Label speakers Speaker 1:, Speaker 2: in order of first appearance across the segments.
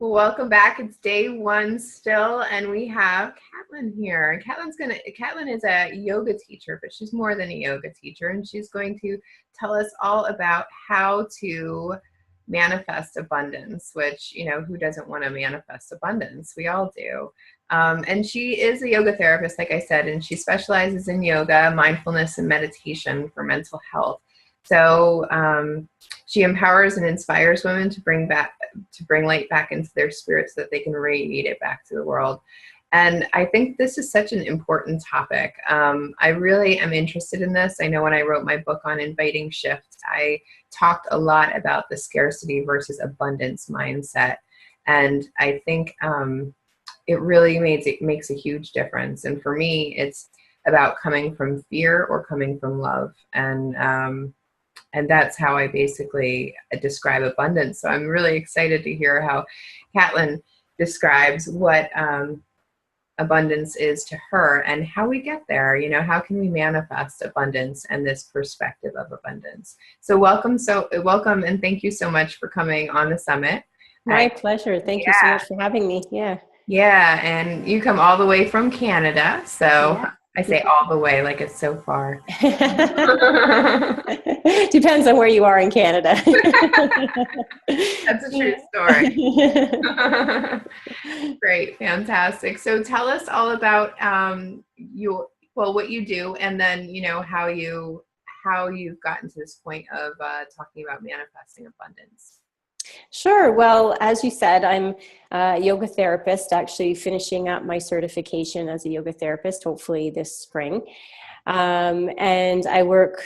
Speaker 1: Welcome back. It's day one still, and we have Katlin here. Katlin is a yoga teacher, but she's more than a yoga teacher, and she's going to tell us all about how to manifest abundance, which, who doesn't want to manifest abundance? We all do. And she is a yoga therapist, like I said, and she specializes in yoga, mindfulness, and meditation for mental health. So she empowers and inspires women to bring light back into their spirit so that they can radiate it back to the world. And I think this is such an important topic. I really am interested in this. I know when I wrote my book on inviting shift, I talked a lot about the scarcity versus abundance mindset. And I think it really makes a huge difference. And for me, it's about coming from fear or coming from love. And that's how I basically describe abundance. So I'm really excited to hear how Katlin describes what abundance is to her and how we get there. How can we manifest abundance and this perspective of abundance? So welcome, and thank you so much for coming on the summit.
Speaker 2: My pleasure. Thank you so much for having me.
Speaker 1: Yeah, and you come all the way from Canada, so yeah. I say all the way like it's so far.
Speaker 2: Depends on where you are in Canada.
Speaker 1: That's a true story. Great, fantastic. So tell us all about what you do, and then how you've gotten to this point of talking about manifesting abundance.
Speaker 2: Sure. Well, as you said, I'm a yoga therapist, actually finishing up my certification as a yoga therapist, hopefully this spring. And I work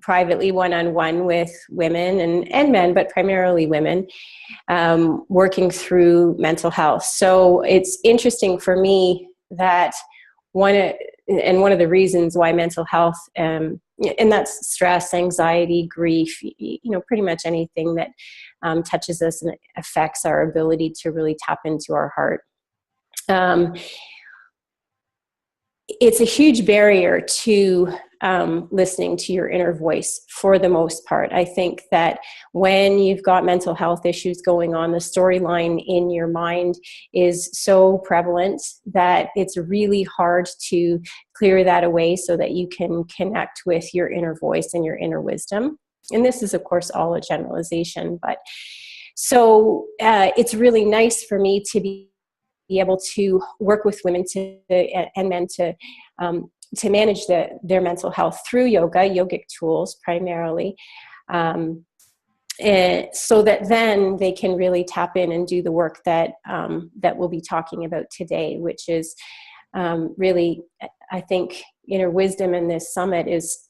Speaker 2: privately one-on-one with women and men, but primarily women, working through mental health. So it's interesting for me that one of the reasons why mental health, and that's stress, anxiety, grief, pretty much anything that touches us and affects our ability to really tap into our heart. It's a huge barrier to listening to your inner voice for the most part. I think that when you've got mental health issues going on, the storyline in your mind is so prevalent that it's really hard to clear that away so that you can connect with your inner voice and your inner wisdom. And this is, of course, all a generalization, but so it's really nice for me to be able to work with women and men to manage their mental health through yogic tools primarily, so that then they can really tap in and do the work that we'll be talking about today, which is really, I think, inner wisdom in this summit is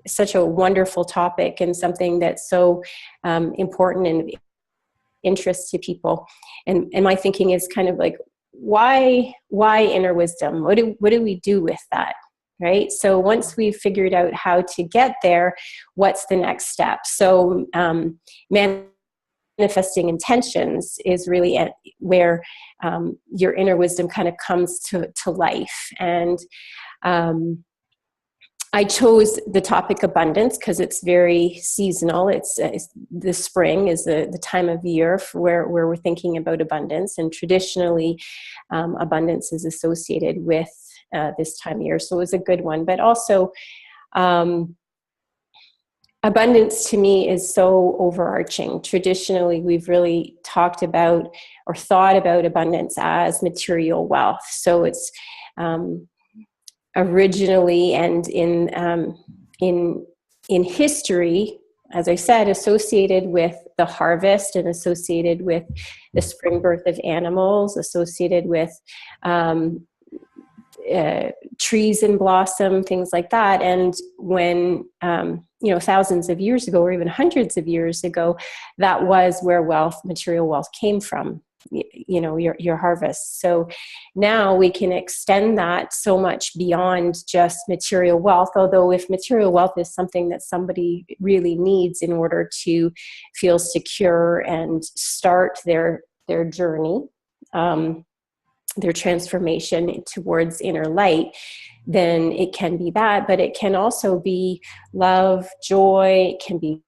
Speaker 2: such a wonderful topic and something that's so important and interest to people. And my thinking is kind of like, why inner wisdom? What do we do with that? Right? So once we've figured out how to get there, what's the next step? So manifesting intentions is really where your inner wisdom kind of comes to life. And I chose the topic abundance because it's very seasonal. It's the spring is the time of year where we're thinking about abundance, and traditionally abundance is associated with this time of year. So it was a good one. But also abundance to me is so overarching. Traditionally, we've really talked about or thought about abundance as material wealth. So it's originally and in history, as I said, associated with the harvest and associated with the spring birth of animals, associated with trees in blossom, things like that. And when thousands of years ago, or even hundreds of years ago, that was where material wealth came from. Your harvest. So now we can extend that so much beyond just material wealth. Although if material wealth is something that somebody really needs in order to feel secure and start their journey, their transformation towards inner light, then it can be that. But it can also be love, joy, it can be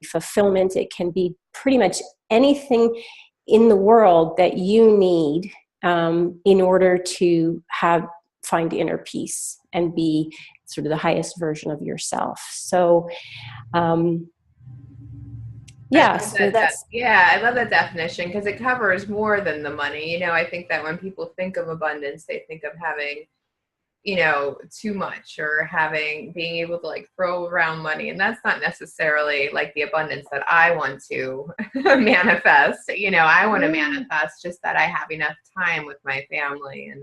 Speaker 2: fulfillment, it can be pretty much anything in the world that you need in order to find inner peace and be sort of the highest version of yourself. So, yeah, so that's,
Speaker 1: yeah, I love that definition because it covers more than the money. You know, I think that when people think of abundance, they think of having, you know, too much or being able to like throw around money. And that's not necessarily like the abundance that I want to manifest. You know, I want to manifest just that I have enough time with my family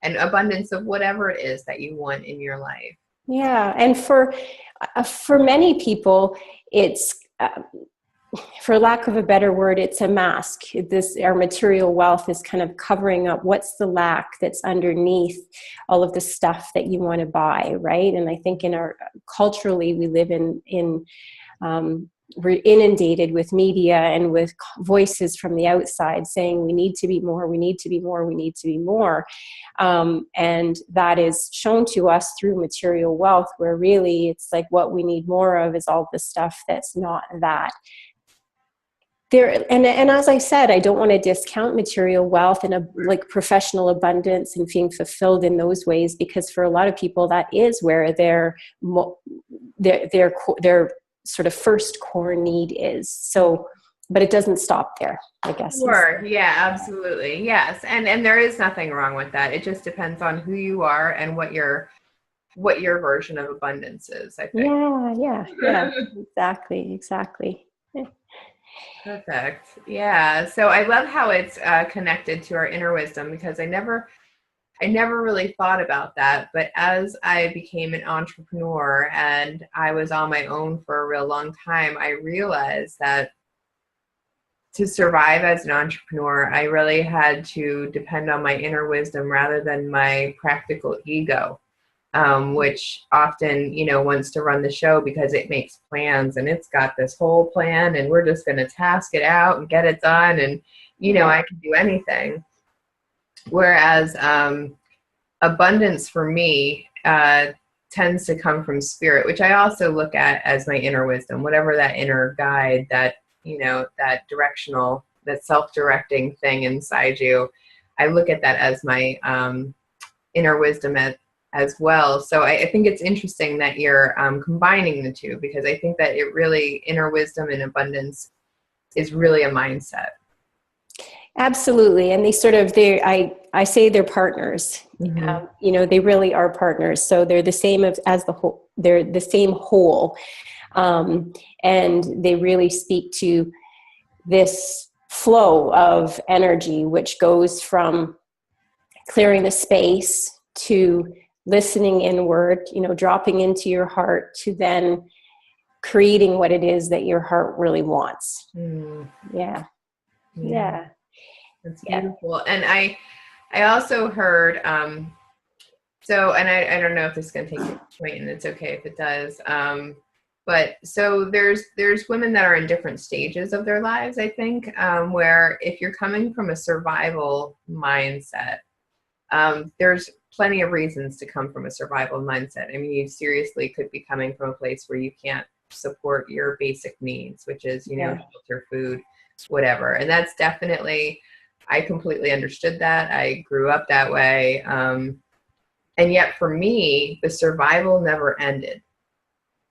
Speaker 1: and abundance of whatever it is that you want in your life.
Speaker 2: yeah. And for many people, it's, for lack of a better word, it's a mask. Our material wealth is kind of covering up what's the lack that's underneath all of the stuff that you want to buy, right? And I think culturally, we live we're inundated with media and with voices from the outside saying we need to be more, we need to be more, we need to be more. And that is shown to us through material wealth, where really it's like what we need more of is all the stuff that's not that. And as I said, I don't want to discount material wealth and like professional abundance and being fulfilled in those ways, because for a lot of people that is where their sort of first core need is. So, but it doesn't stop there, I guess.
Speaker 1: Sure. Yeah, absolutely. Yes. And there is nothing wrong with that. It just depends on who you are and what your version of abundance is, I think.
Speaker 2: Yeah. Exactly.
Speaker 1: Perfect. Yeah. So I love how it's connected to our inner wisdom, because I never really thought about that. But as I became an entrepreneur and I was on my own for a real long time, I realized that to survive as an entrepreneur, I really had to depend on my inner wisdom rather than my practical ego. Which often, you know, wants to run the show because it makes plans and it's got this whole plan and we're just going to task it out and get it done. And, you know, I can do anything. Whereas abundance for me tends to come from spirit, which I also look at as my inner wisdom, whatever that inner guide, that, you know, that directional, that self-directing thing inside you. I look at that as my inner wisdom as well. So I think it's interesting that you're combining the two, because I think that it really, inner wisdom and abundance is really a mindset.
Speaker 2: Absolutely. And I say they're partners.
Speaker 1: Mm-hmm.
Speaker 2: You know, they really are partners. So they're the same as the whole, they're the same whole. And they really speak to this flow of energy, which goes from clearing the space to listening inward, you know, dropping into your heart, to then creating what it is that your heart really wants. Yeah.
Speaker 1: That's beautiful. And I also heard, so, and I don't know if this is going to take a point, and it's okay if it does. But so there's women that are in different stages of their lives, I think, where if you're coming from a survival mindset, there's plenty of reasons to come from a survival mindset. I mean, you seriously could be coming from a place where you can't support your basic needs, which is, you know, shelter, food, whatever. And that's definitely, I completely understood that. I grew up that way. And yet for me, the survival never ended.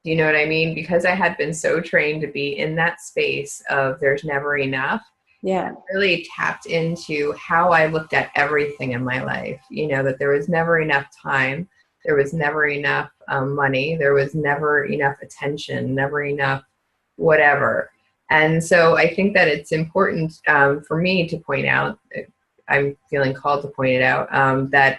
Speaker 1: Do you know what I mean? Because I had been so trained to be in that space of there's never enough.
Speaker 2: Yeah.
Speaker 1: I really tapped into how I looked at everything in my life, you know, that there was never enough time. There was never enough money. There was never enough attention, never enough whatever. And so I think that it's important for me to point out, I'm feeling called to point it out, that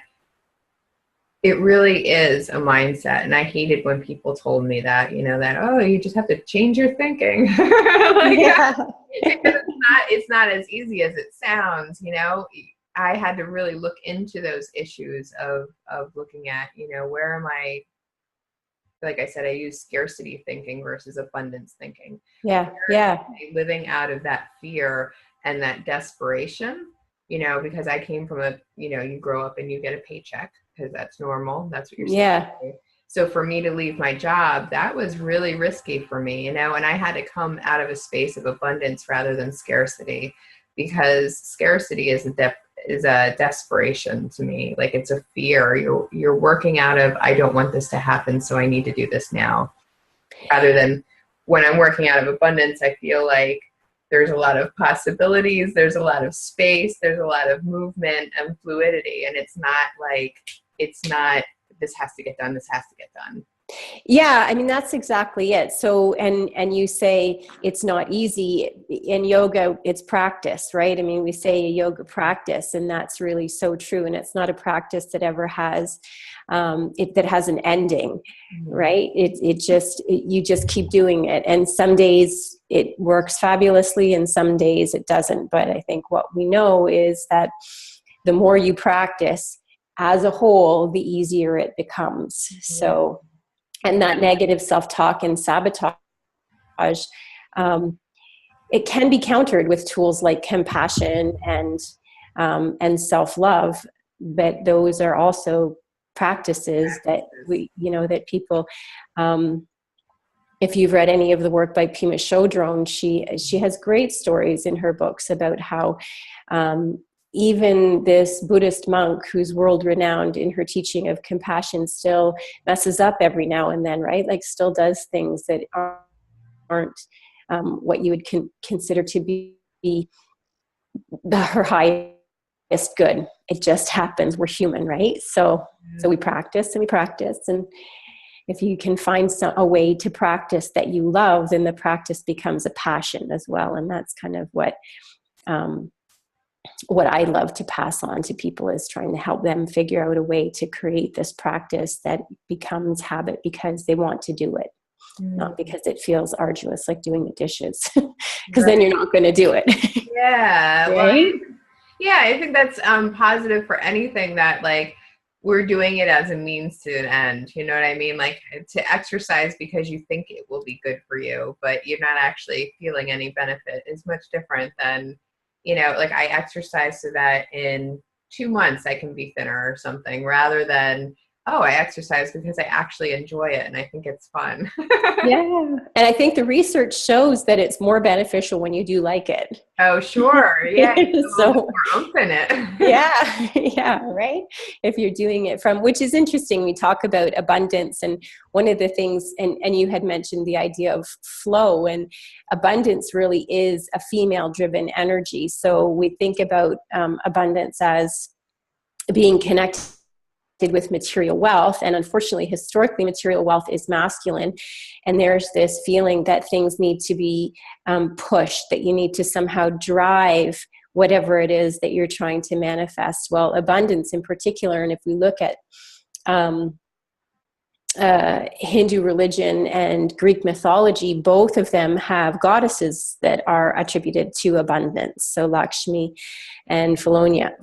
Speaker 1: it really is a mindset. And I hated when people told me that, you know, that, oh, you just have to change your thinking. It's not as easy as it sounds, you know. I had to really look into those issues of looking at, you know, where am I, like I said, I use scarcity thinking versus abundance thinking. Living out of that fear and that desperation, you know, because I came from you grow up and you get a paycheck because that's normal. That's what you're saying. So for me to leave my job, that was really risky for me, you know, and I had to come out of a space of abundance rather than scarcity, because scarcity is a desperation to me. Like, it's a fear. You're working out of, I don't want this to happen, so I need to do this now. Rather than when I'm working out of abundance, I feel like there's a lot of possibilities, there's a lot of space, there's a lot of movement and fluidity. And it's not, this has to get done, this has to get done.
Speaker 2: Yeah, I mean, that's exactly it. So, and you say it's not easy. In yoga, it's practice, right? I mean, we say a yoga practice, and that's really so true. And it's not a practice that ever has, that has an ending, right? You just keep doing it. And some days it works fabulously and some days it doesn't. But I think what we know is that the more you practice as a whole, the easier it becomes. So, and that negative self-talk and sabotage, it can be countered with tools like compassion and self-love. But those are also practices that that people, if you've read any of the work by Pema Chodron, she has great stories in her books about how even this Buddhist monk who's world renowned in her teaching of compassion still messes up every now and then, right? Like, still does things that aren't what you would consider to be her highest good. It just happens. We're human, right? So we practice and we practice. And if you can find a way to practice that you love, then the practice becomes a passion as well. And that's kind of what I love to pass on to people, is trying to help them figure out a way to create this practice that becomes habit because they want to do it, not because it feels arduous, like doing the dishes, because then you're not going to do it.
Speaker 1: Yeah.
Speaker 2: Right?
Speaker 1: Well, yeah, I think that's positive for anything that, like, we're doing it as a means to an end. You know what I mean? Like, to exercise because you think it will be good for you, but you're not actually feeling any benefit is much different than, like, I exercise so that in 2 months I can be thinner or something, rather than, oh, I exercise because I actually enjoy it and I think it's fun.
Speaker 2: Yeah. And I think the research shows that it's more beneficial when you do like it.
Speaker 1: Oh, sure. Yeah.
Speaker 2: So
Speaker 1: more oomph in it.
Speaker 2: yeah. Yeah. Right. If you're doing it from, which is interesting. We talk about abundance, and one of the things, and you had mentioned the idea of flow, and abundance really is a female driven energy. So we think about abundance as being connected with material wealth, and unfortunately historically material wealth is masculine, and there's this feeling that things need to be pushed, that you need to somehow drive whatever it is that you're trying to manifest. Well, abundance in particular, and if we look at Hindu religion and Greek mythology, both of them have goddesses that are attributed to abundance, so Lakshmi and Philonia,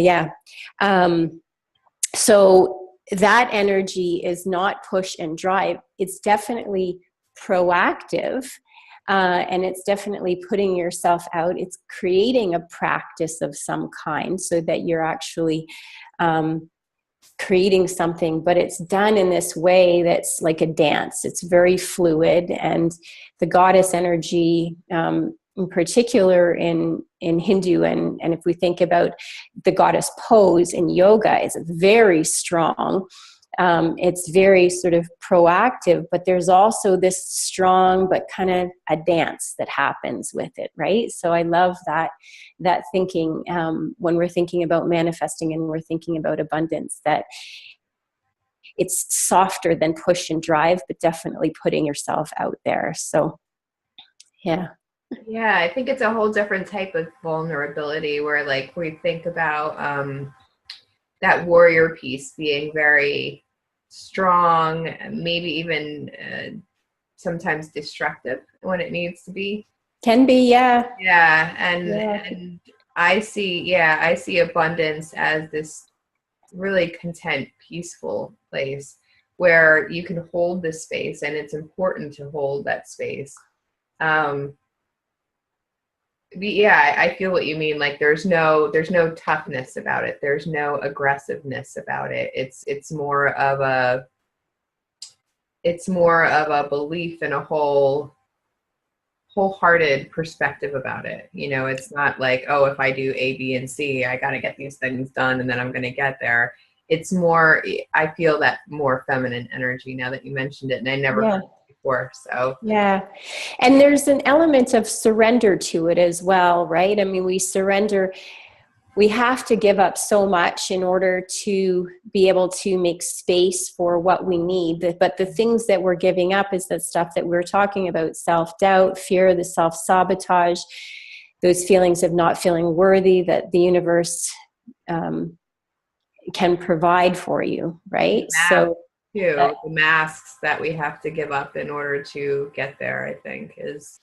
Speaker 2: yeah. So that energy is not push and drive. It's definitely proactive, and it's definitely putting yourself out. It's creating a practice of some kind so that you're actually creating something, but it's done in this way that's like a dance. It's very fluid, and the goddess energy, in particular in Hindu, and if we think about the goddess pose in yoga, is very strong. It's very sort of proactive, but there's also this strong but kind of a dance that happens with it, right? So I love that thinking when we're thinking about manifesting and we're thinking about abundance, that it's softer than push and drive, but definitely putting yourself out there. So yeah.
Speaker 1: Yeah, I think it's a whole different type of vulnerability, where, like, we think about that warrior piece being very strong, maybe even sometimes destructive when it needs to be.
Speaker 2: Can be, yeah.
Speaker 1: Yeah, and I see abundance as this really content, peaceful place where you can hold this space, and it's important to hold that space. Yeah, I feel what you mean. Like, there's no toughness about it. There's no aggressiveness about it. It's more of a belief in a whole wholehearted perspective about it. You know, it's not like, oh, if I do A, B, and C, I got to get these things done and then I'm going to get there. It's more, I feel that more feminine energy now that you mentioned it, and I never heard it before. So
Speaker 2: yeah. And there's an element of surrender to it as well, right? I mean, we surrender. We have to give up so much in order to be able to make space for what we need. But the things that we're giving up is the stuff that we're talking about: self-doubt, fear, the self-sabotage, those feelings of not feeling worthy that the universe can provide for you, right? So
Speaker 1: too, the masks that we have to give up in order to get there, I think, is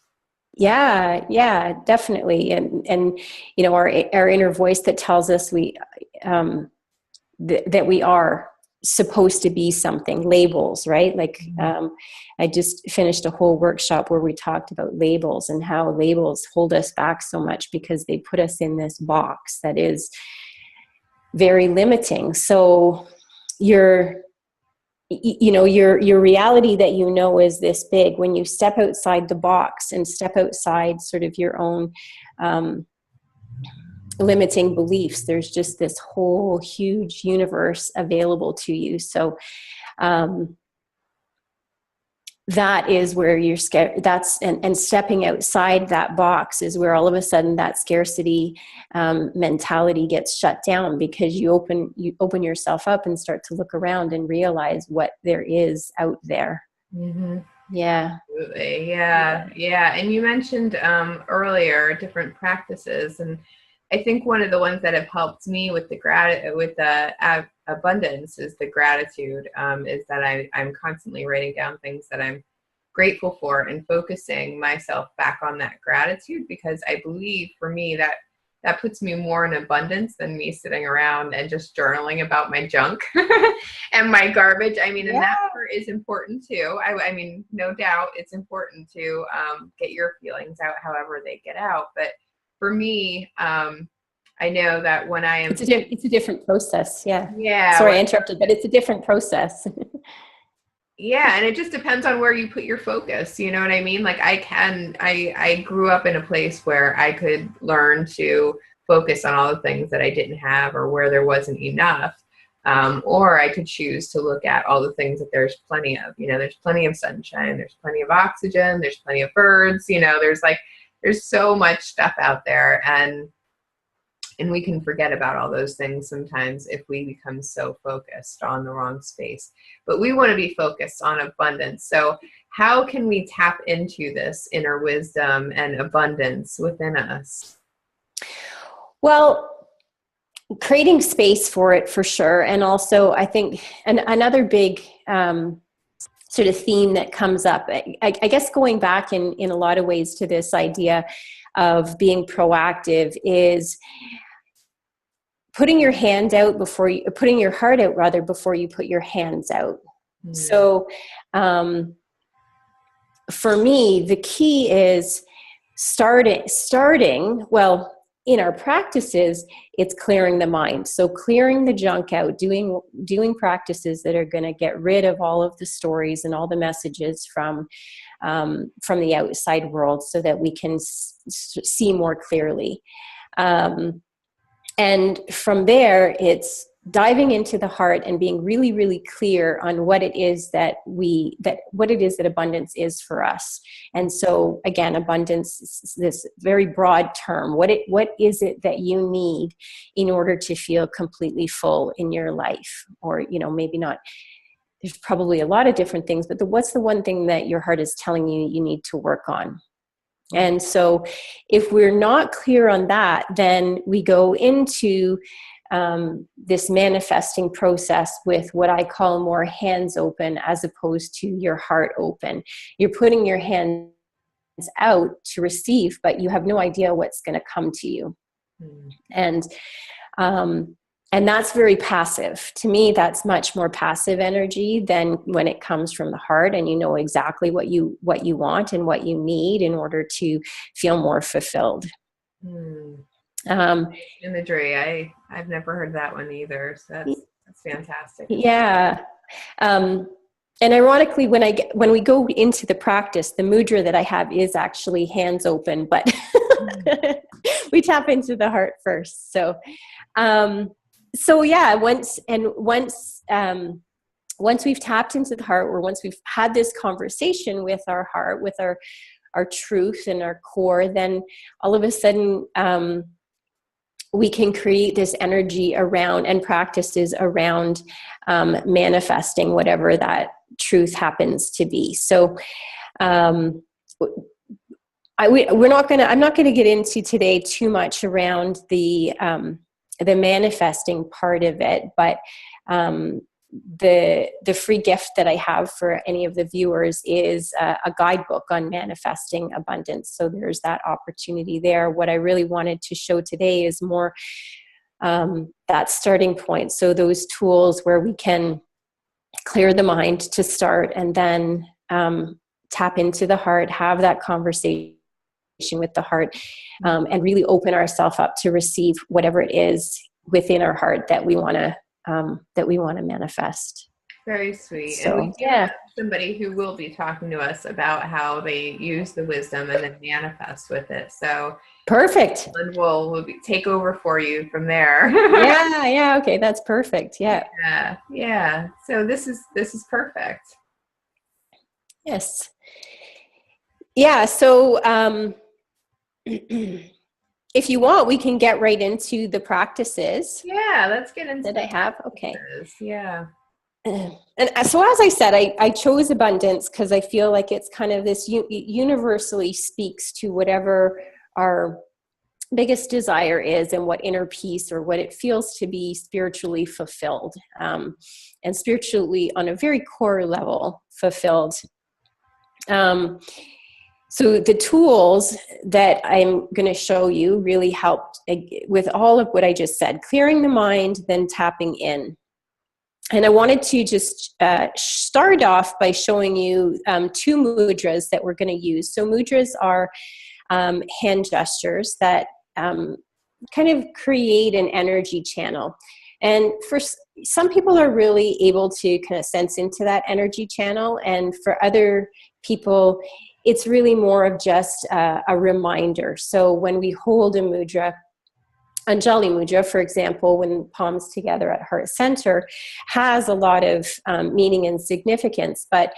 Speaker 2: yeah, definitely. And you know, our inner voice that tells us that we are supposed to be something, labels, right? Like I just finished a whole workshop where we talked about labels and how labels hold us back so much because they put us in this box that is very limiting. So your reality that you know is this big. When you step outside the box and step outside sort of your own limiting beliefs, there's just this whole huge universe available to you. So that is where you're scared. And stepping outside that box is where all of a sudden that scarcity mentality gets shut down, because you open yourself up and start to look around and realize what there is out there.
Speaker 1: Mm-hmm.
Speaker 2: Yeah.
Speaker 1: Absolutely. Yeah. And you mentioned earlier different practices, and I think one of the ones that have helped me with the abundance is the gratitude. Is that I'm constantly writing down things that I'm grateful for and focusing myself back on that gratitude, because I believe for me that puts me more in abundance than me sitting around and just journaling about my junk and my garbage. I mean, and that part is important too. I mean, no doubt it's important to get your feelings out however they get out. But for me, I know that when I am...
Speaker 2: It's a different process. Yeah.
Speaker 1: Yeah.
Speaker 2: Sorry, I interrupted, but it's a different process.
Speaker 1: Yeah, and it just depends on where you put your focus. You know what I mean? Like I grew up in a place where I could learn to focus on all the things that I didn't have or where there wasn't enough. Or I could choose to look at all the things that there's plenty of. You know, there's plenty of sunshine, there's plenty of oxygen, there's plenty of birds, you know, there's so much stuff out there, and we can forget about all those things sometimes if we become so focused on the wrong space. But we want to be focused on abundance. So how can we tap into this inner wisdom and abundance within us?
Speaker 2: Well, creating space for it, for sure. And also, I think another big sort of theme that comes up, I guess going back in a lot of ways to this idea of being proactive, is putting your hand out putting your heart out rather before you put your hands out. Mm. So for me, the key is starting, well, in our practices, it's clearing the mind. So clearing the junk out, doing practices that are going to get rid of all of the stories and all the messages from the outside world, so that we can see more clearly. And from there, it's diving into the heart and being really, really clear on what it is that abundance is for us. And so again, abundance is this very broad term. What is it that you need in order to feel completely full in your life? Or, you know, maybe not. There's probably a lot of different things, but what's the one thing that your heart is telling you need to work on? And so if we're not clear on that, then we go into this manifesting process with what I call more hands open, as opposed to your heart open. You're putting your hands out to receive, but you have no idea what's going to come to you. And that's very passive. To me, that's much more passive energy than when it comes from the heart, and you know exactly what you want and what you need in order to feel more fulfilled.
Speaker 1: Imagery. I've never heard that one either. So that's fantastic.
Speaker 2: Yeah. And ironically, when we go into the practice, the mudra that I have is actually hands open, but we tap into the heart first. So, yeah, once we've tapped into the heart, or once we've had this conversation with our heart, with our truth and our core, then all of a sudden, we can create this energy around and practices around manifesting whatever that truth happens to be. So I'm not going to get into today too much around the manifesting part of it, but the free gift that I have for any of the viewers is a guidebook on manifesting abundance. So there's that opportunity there. What I really wanted to show today is more that starting point. So those tools where we can clear the mind to start, and then tap into the heart, have that conversation with the heart, and really open ourselves up to receive whatever it is within our heart that we want to manifest.
Speaker 1: Very sweet.
Speaker 2: So,
Speaker 1: and we have somebody who will be talking to us about how they use the wisdom and then manifest with it. So
Speaker 2: perfect.
Speaker 1: And we'll take over for you from there.
Speaker 2: Yeah. Okay, that's perfect. Yeah.
Speaker 1: So this is perfect.
Speaker 2: Yes. Yeah. So, if you want, we can get right into the practices.
Speaker 1: Yeah, let's get into
Speaker 2: that I have. Okay.
Speaker 1: Yeah.
Speaker 2: And so, as I said, I chose abundance because I feel like it's kind of this universally speaks to whatever our biggest desire is, and what inner peace, or what it feels to be spiritually fulfilled, and spiritually on a very core level fulfilled. So the tools that I'm going to show you really helped with all of what I just said: clearing the mind, then tapping in. And I wanted to just start off by showing you 2 mudras that we're going to use. So mudras are hand gestures that kind of create an energy channel. And for some people are really able to kind of sense into that energy channel. And for other people, it's really more of just a reminder. So when we hold a mudra, Anjali Mudra, for example, when palms together at heart center, has a lot of meaning and significance. But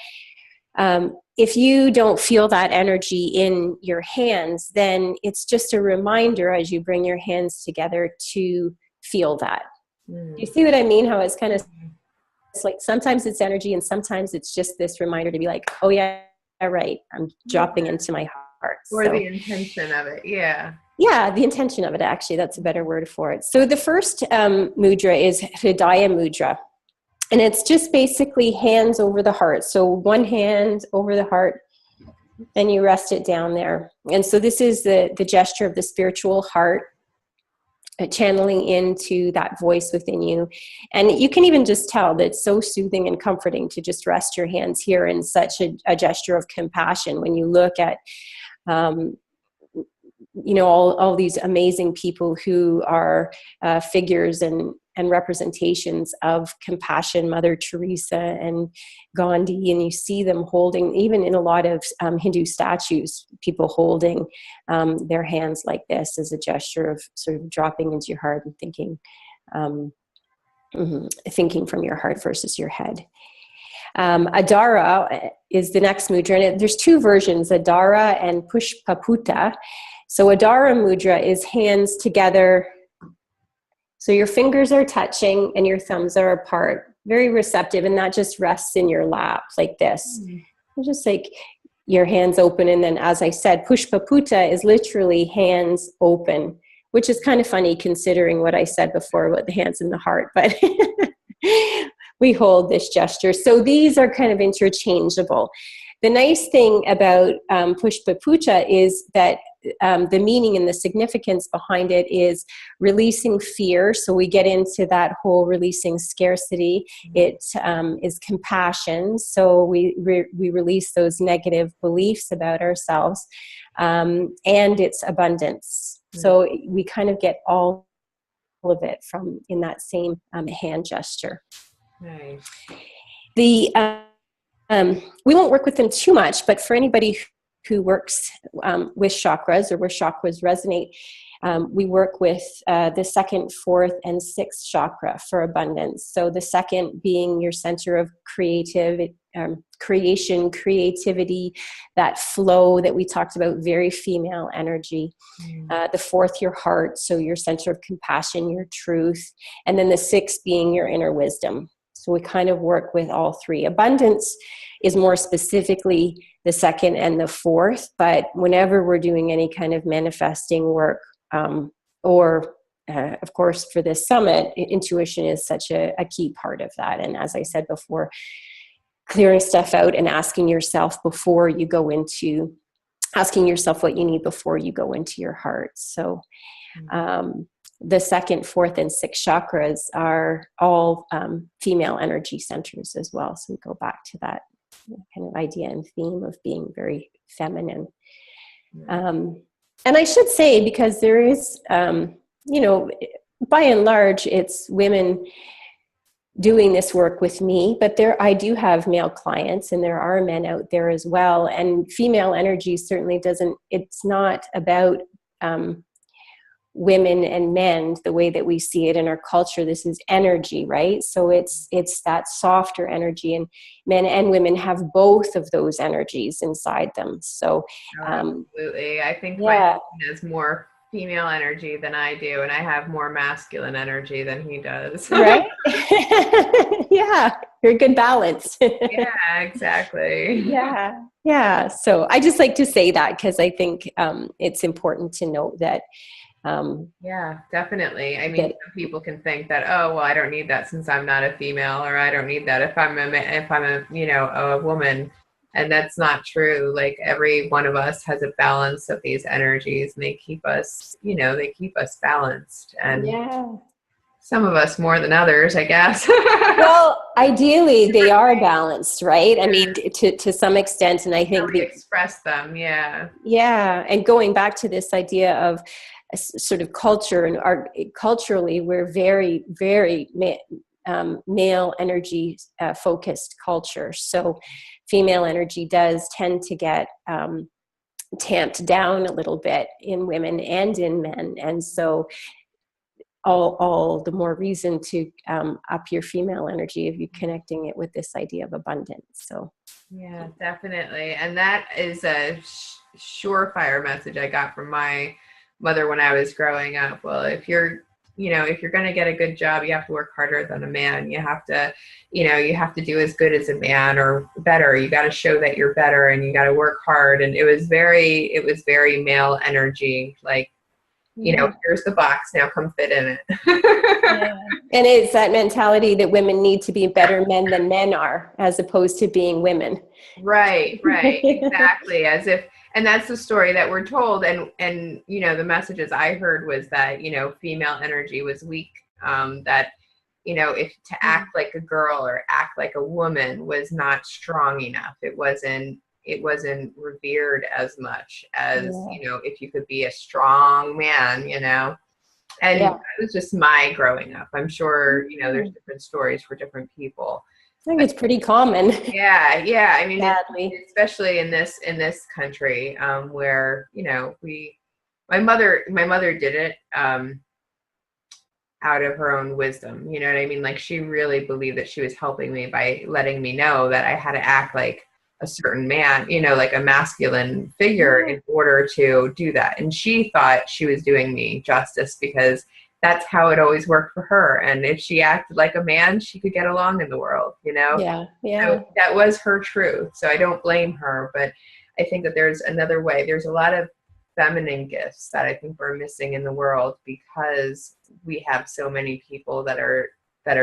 Speaker 2: if you don't feel that energy in your hands, then it's just a reminder as you bring your hands together to feel that. You see what I mean? How it's kind of, it's like sometimes it's energy and sometimes it's just this reminder to be like, oh yeah, right, I'm dropping into my heart.
Speaker 1: Or the intention of it.
Speaker 2: Yeah, the intention of it, actually, that's a better word for it. So the first mudra is Hridaya Mudra. And it's just basically hands over the heart. So one hand over the heart, and you rest it down there. And so this is the gesture of the spiritual heart, channeling into that voice within you. And you can even just tell that it's so soothing and comforting to just rest your hands here in such a gesture of compassion. When you look at all these amazing people who are figures and representations of compassion, Mother Teresa and Gandhi, and you see them holding, even in a lot of Hindu statues, people holding their hands like this as a gesture of sort of dropping into your heart and thinking from your heart versus your head. Adara is the next mudra, and there's 2 versions, Adara and Pushpaputa. So Adara Mudra is hands together. So your fingers are touching and your thumbs are apart. Very receptive, and that just rests in your lap like this. Just like your hands open, and then, as I said, Pushpaputa is literally hands open, which is kind of funny considering what I said before about the hands in the heart, but we hold this gesture. So these are kind of interchangeable. The nice thing about Pushpaputa is that the meaning and the significance behind it is releasing fear. So we get into that whole releasing scarcity. It is compassion. So we release those negative beliefs about ourselves. And it's abundance. So we kind of get all of it in that same hand gesture.
Speaker 1: Nice.
Speaker 2: The We won't work with them too much, but for anybody who works with chakras or where chakras resonate, we work with the second, fourth, and sixth chakra for abundance. So the second being your center of creation, creativity, that flow that we talked about, very female energy. The fourth, your heart, so your center of compassion, your truth. And then the sixth being your inner wisdom. So we kind of work with all three. Abundance is more specifically the second and the fourth, but whenever we're doing any kind of manifesting work, of course, for this summit, intuition is such a key part of that. And as I said before, clearing stuff out and asking yourself what you need before you go into your heart. So the second, fourth, and sixth chakras are all female energy centers as well. So we go back to that kind of idea and theme of being very feminine. And I should say, because there is, by and large, it's women doing this work with me, but I do have male clients, and there are men out there as well. And female energy certainly it's not about women and men the way that we see it in our culture. This is energy, right? So it's that softer energy, and men and women have both of those energies inside them. So
Speaker 1: absolutely. I think my husband has more female energy than I do, and I have more masculine energy than he does.
Speaker 2: Right? Yeah, you're a good balance.
Speaker 1: Yeah, exactly.
Speaker 2: Yeah. So I just like to say that because I think it's important to note that.
Speaker 1: Yeah, definitely. I mean, some people can think that, oh, well, I don't need that since I'm not a female, or I don't need that if I'm a woman. And that's not true. Like, every one of us has a balance of these energies, and they keep us balanced. And some of us more than others, I guess.
Speaker 2: Well, ideally they are balanced, right? I mean, to some extent, and I think
Speaker 1: we express them. Yeah.
Speaker 2: And going back to this idea of sort of culture, and culturally, we're very, very male energy focused culture. So female energy does tend to get tamped down a little bit in women and in men. And so all the more reason to up your female energy if you're connecting it with this idea of abundance. So
Speaker 1: yeah, definitely. And that is a surefire message I got from my mother when I was growing up. Well, if you're going to get a good job, you have to work harder than a man. You have to do as good as a man or better. You got to show that you're better, and you got to work hard. And it was very male energy. Like, here's the box, now come fit in it.
Speaker 2: And it's that mentality that women need to be better men than men are, as opposed to being women.
Speaker 1: Right, exactly. And that's the story that we're told. And the messages I heard was that, female energy was weak, that, if to act like a girl or act like a woman was not strong enough. It wasn't revered as much as, if you could be a strong man, and that was just my growing up. I'm sure, there's different stories for different people.
Speaker 2: I think it's pretty common.
Speaker 1: Yeah. I mean,
Speaker 2: sadly,
Speaker 1: especially in this country, where, my mother did it, out of her own wisdom. You know what I mean? Like, she really believed that she was helping me by letting me know that I had to act like a certain man, like a masculine figure in order to do that. And she thought she was doing me justice because that's how it always worked for her. And if she acted like a man, she could get along in the world,
Speaker 2: Yeah.
Speaker 1: So that was her truth. So I don't blame her, but I think that there's another way. There's a lot of feminine gifts that I think we're missing in the world because we have so many people that are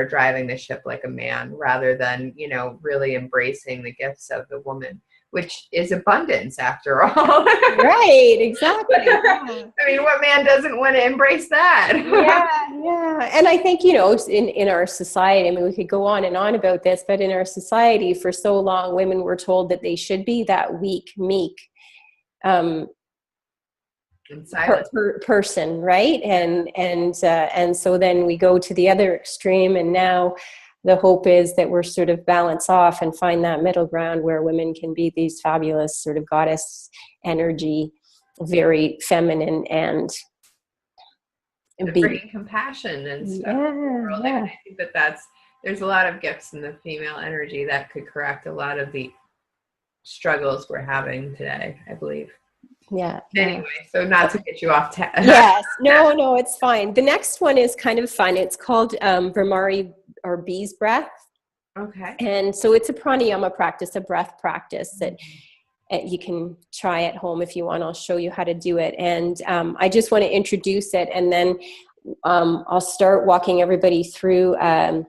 Speaker 1: driving the ship like a man rather than, really embracing the gifts of the woman, which is abundance after all.
Speaker 2: Right, exactly.
Speaker 1: I mean, what man doesn't want to embrace that?
Speaker 2: Yeah. And I think, in our society, I mean, we could go on and on about this, but in our society for so long, women were told that they should be that weak, meek, person, right? And so then we go to the other extreme, and now the hope is that we're sort of balance off and find that middle ground where women can be these fabulous sort of goddess energy, very feminine, and
Speaker 1: bringing compassion and stuff in the world.
Speaker 2: Yeah.
Speaker 1: And I think there's a lot of gifts in the female energy that could correct a lot of the struggles we're having today, I believe.
Speaker 2: Yeah.
Speaker 1: Anyway, so not to get you off
Speaker 2: Yes. No, it's fine. The next one is kind of fun. It's called Brahmari or bee's breath.
Speaker 1: Okay.
Speaker 2: And so it's a pranayama practice, a breath practice that you can try at home if you want. I'll show you how to do it. And I just want to introduce it, and then I'll start walking everybody through a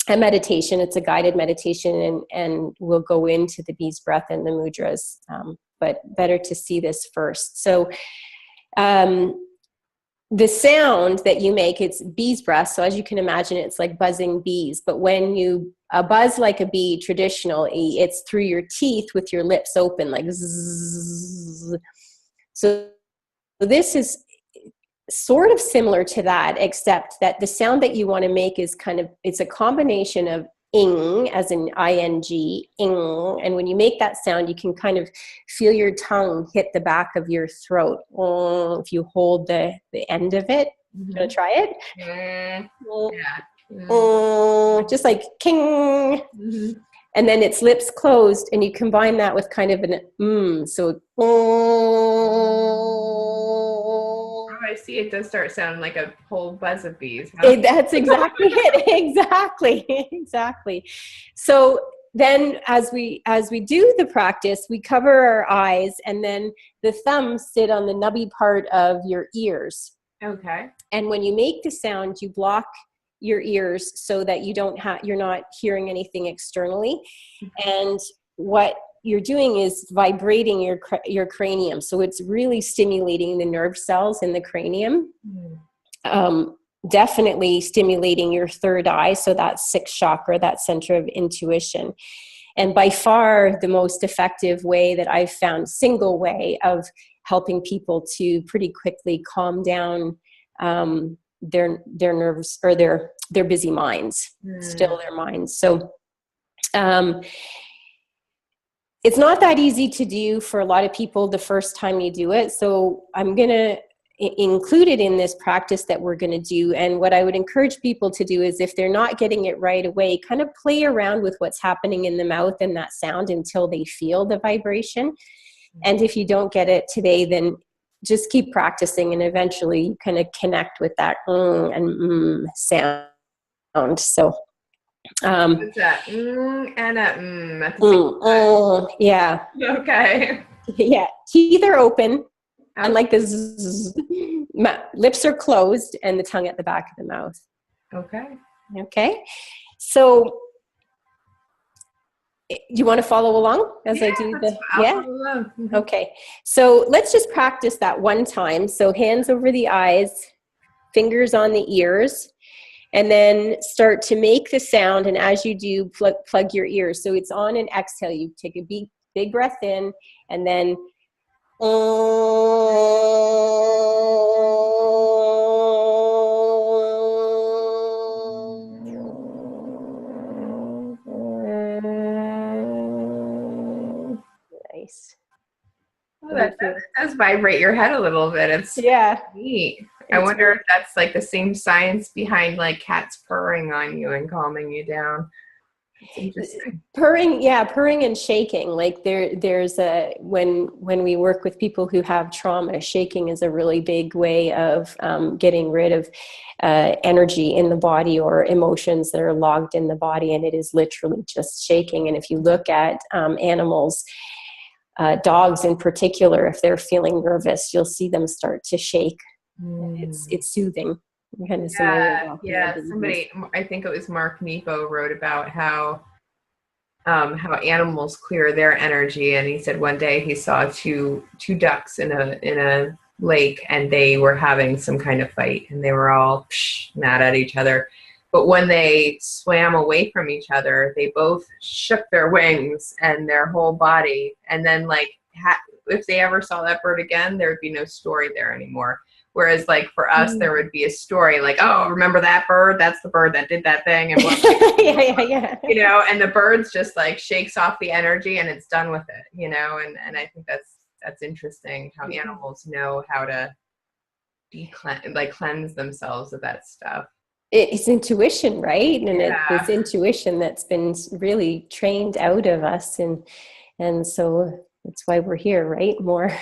Speaker 2: meditation. It's a guided meditation, and we'll go into the bee's breath and the mudras. But better to see this first. So the sound that you make, it's bee's breath. So as you can imagine, it's like buzzing bees. But when you buzz like a bee traditionally, it's through your teeth with your lips open, like zzz. So this is sort of similar to that, except that the sound that you want to make is it's a combination of ing, as in ing, ing. And when you make that sound, you can kind of feel your tongue hit the back of your throat. If you hold the end of it.
Speaker 1: Mm-hmm.
Speaker 2: You want to try it?
Speaker 1: Yeah.
Speaker 2: Just like king.
Speaker 1: Mm-hmm.
Speaker 2: And then it's lips closed, and you combine that with kind of an so
Speaker 1: I see. It does start sounding like a whole buzz of bees.
Speaker 2: That's exactly it. Exactly. So then as we do the practice, we cover our eyes, and then the thumbs sit on the nubby part of your ears.
Speaker 1: Okay.
Speaker 2: And when you make the sound, you block your ears so that you're not hearing anything externally. And what you're doing is vibrating your cranium. So it's really stimulating the nerve cells in the cranium. Definitely stimulating your third eye. So that's sixth chakra, that center of intuition. And by far the most effective way that I've found, single way of helping people to pretty quickly calm down their nerves or their busy minds, still their minds. So it's not that easy to do for a lot of people the first time you do it. So I'm going to include it in this practice that we're going to do. And what I would encourage people to do is, if they're not getting it right away, kind of play around with what's happening in the mouth and that sound until they feel the vibration. And if you don't get it today, then just keep practicing, and eventually you kind of connect with that and sound. So
Speaker 1: what's that? And a at the same time.
Speaker 2: Yeah.
Speaker 1: Okay.
Speaker 2: Yeah. Teeth are open, and like this, lips are closed, and the tongue at the back of the mouth. Okay. So do you want to follow along as I do the?
Speaker 1: Mm-hmm.
Speaker 2: Okay. So let's just practice that one time. So hands over the eyes, fingers on the ears, and then start to make the sound. And as you do, plug your ears. So it's on an exhale. You take a big breath in, and then nice.
Speaker 1: Oh, that does vibrate your head a little bit. It's neat. I wonder if that's like the same science behind like cats purring on you and calming you down. It's interesting.
Speaker 2: Purring and shaking. Like there's when we work with people who have trauma, shaking is a really big way of getting rid of energy in the body or emotions that are logged in the body, and it is literally just shaking. And if you look at animals, dogs in particular, if they're feeling nervous, you'll see them start to shake. It's soothing. Kind of
Speaker 1: Somebody, I think it was Mark Nepo, wrote about how animals clear their energy, and he said one day he saw two ducks in a lake, and they were having some kind of fight, and they were all mad at each other. But when they swam away from each other, they both shook their wings and their whole body, and then if they ever saw that bird again, there would be no story there anymore. Whereas like for us, there would be a story like, oh, remember that bird? That's the bird that did that thing. And blah, blah, blah.
Speaker 2: Yeah.
Speaker 1: You know, and the bird's just like shakes off the energy and it's done with it, you know, and I think that's interesting how animals know how to cleanse themselves of that stuff.
Speaker 2: It's intuition, right? And
Speaker 1: Yeah.
Speaker 2: it's intuition that's been really trained out of us, and so that's why we're here, right? More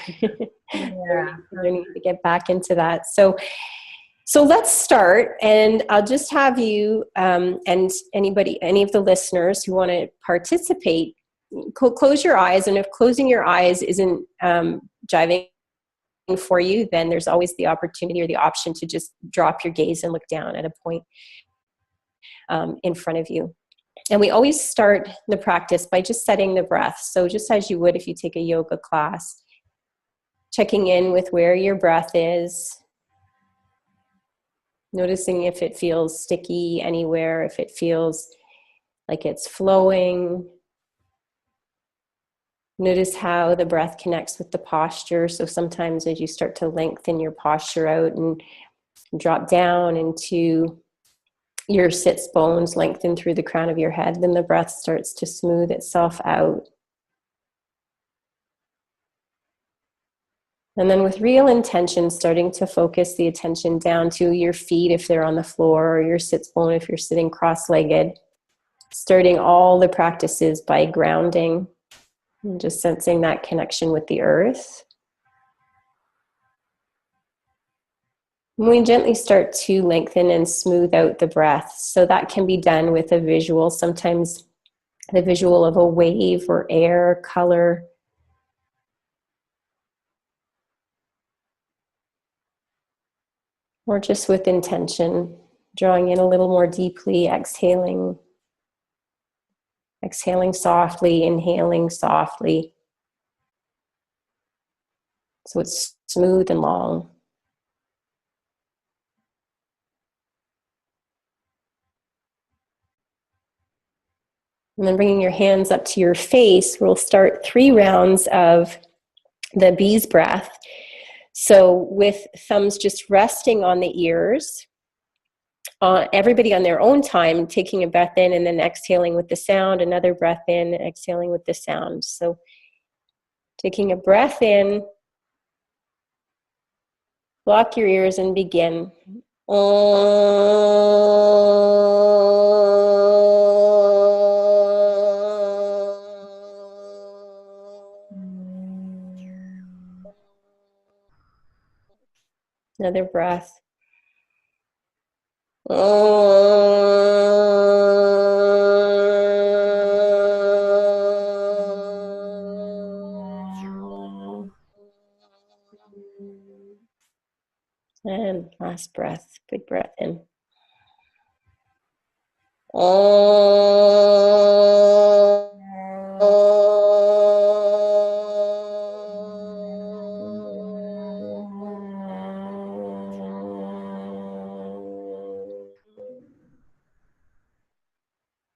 Speaker 2: learning to get back into that. So let's start, and I'll just have you and any of the listeners who want to participate, close your eyes, and if closing your eyes isn't jiving for you, then there's always the opportunity or the option to just drop your gaze and look down at a point in front of you. And we always start the practice by just setting the breath. So just as you would if you take a yoga class, checking in with where your breath is, noticing if it feels sticky anywhere, if it feels like it's flowing. Notice how the breath connects with the posture. So sometimes as you start to lengthen your posture out and drop down into your sits bones, lengthen through the crown of your head, then the breath starts to smooth itself out. And then with real intention, starting to focus the attention down to your feet if they're on the floor, or your sits bone if you're sitting cross-legged. Starting all the practices by grounding and just sensing that connection with the earth. And we gently start to lengthen and smooth out the breath. So that can be done with a visual, sometimes the visual of a wave or air, color. Or just with intention, drawing in a little more deeply, exhaling softly, inhaling softly. So it's smooth and long. And then bringing your hands up to your face, we'll start 3 rounds of the bee's breath. So with thumbs just resting on the ears, everybody on their own time, taking a breath in and then exhaling with the sound, another breath in, exhaling with the sound. So taking a breath in, block your ears and begin. Another breath. And last breath, big breath in.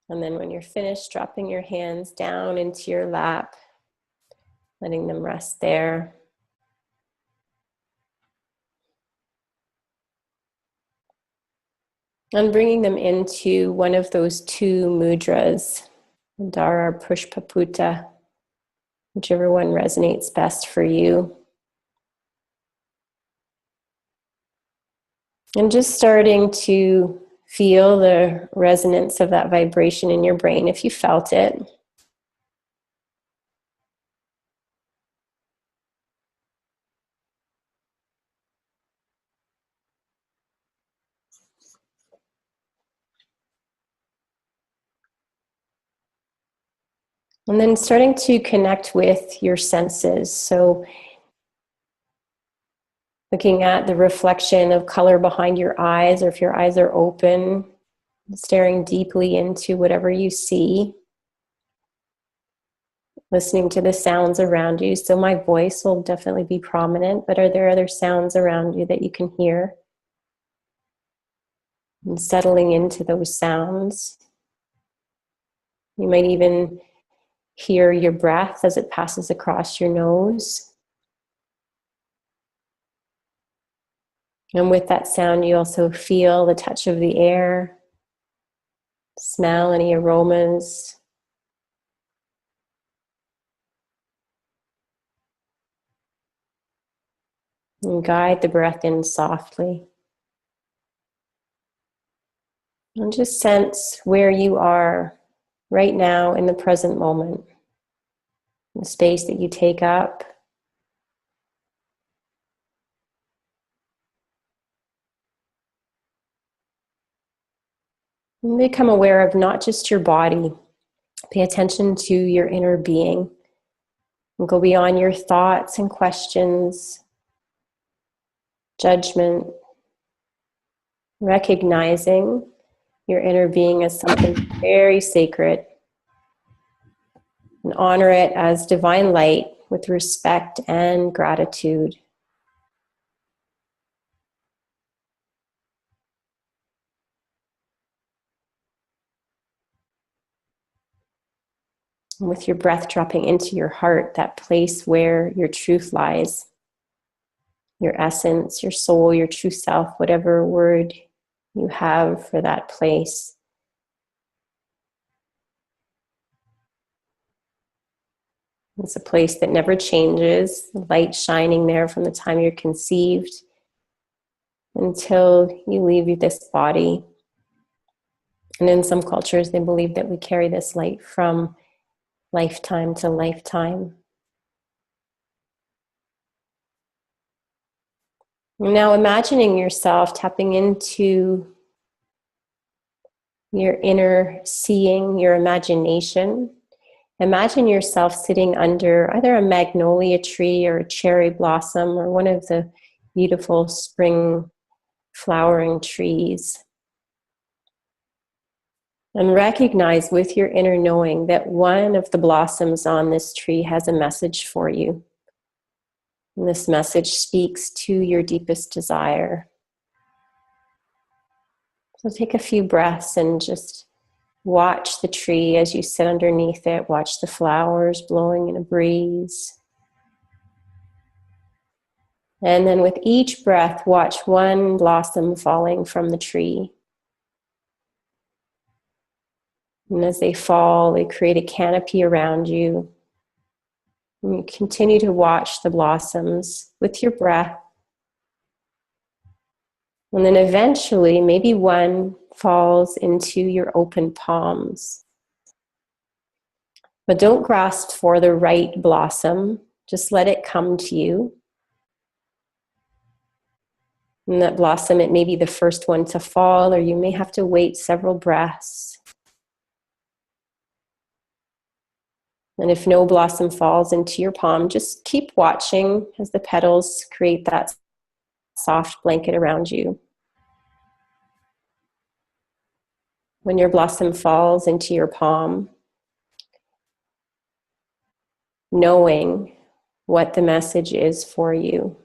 Speaker 2: And then when you're finished, dropping your hands down into your lap, letting them rest there. And bringing them into one of those 2 mudras, Dara or Pushpaputa, whichever one resonates best for you. And just starting to feel the resonance of that vibration in your brain if you felt it. And then starting to connect with your senses. So looking at the reflection of color behind your eyes, or if your eyes are open, staring deeply into whatever you see. Listening to the sounds around you. So my voice will definitely be prominent, but are there other sounds around you that you can hear? And settling into those sounds. You might even hear your breath as it passes across your nose. And with that sound, you also feel the touch of the air, smell any aromas. And guide the breath in softly. And just sense where you are right now in the present moment, the space that you take up. And become aware of not just your body. Pay attention to your inner being. And go beyond your thoughts and questions, judgment, recognizing your inner being as something very sacred, and honor it as divine light with respect and gratitude. And with your breath dropping into your heart, that place where your truth lies, your essence, your soul, your true self, whatever word you have for that place. It's a place that never changes, the light shining there from the time you're conceived until you leave this body. And in some cultures, they believe that we carry this light from lifetime to lifetime. Now imagining yourself tapping into your inner seeing, your imagination. Imagine yourself sitting under either a magnolia tree or a cherry blossom or one of the beautiful spring flowering trees. And recognize with your inner knowing that one of the blossoms on this tree has a message for you. And this message speaks to your deepest desire. So take a few breaths and just watch the tree as you sit underneath it. Watch the flowers blowing in a breeze. And then with each breath, watch one blossom falling from the tree. And as they fall, they create a canopy around you. And you continue to watch the blossoms with your breath. And then eventually, maybe one falls into your open palms. But don't grasp for the right blossom. Just let it come to you. And that blossom, it may be the first one to fall, or you may have to wait several breaths. And if no blossom falls into your palm, just keep watching as the petals create that soft blanket around you. When your blossom falls into your palm, knowing what the message is for you.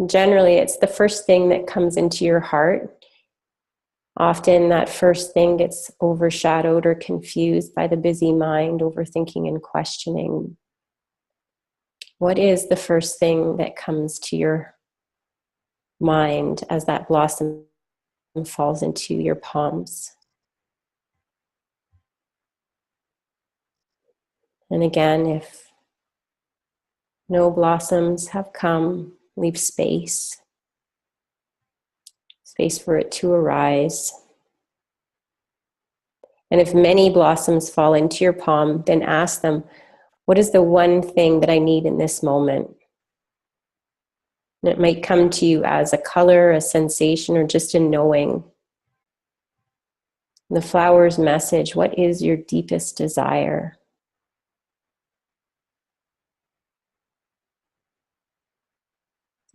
Speaker 2: Generally, it's the first thing that comes into your heart. Often that first thing gets overshadowed or confused by the busy mind, overthinking and questioning. What is the first thing that comes to your mind as that blossom falls into your palms? And again, if no blossoms have come, leave space for it to arise. And if many blossoms fall into your palm, then ask them, what is the one thing that I need in this moment? And it might come to you as a color, a sensation, or just a knowing. The flower's message, what is your deepest desire?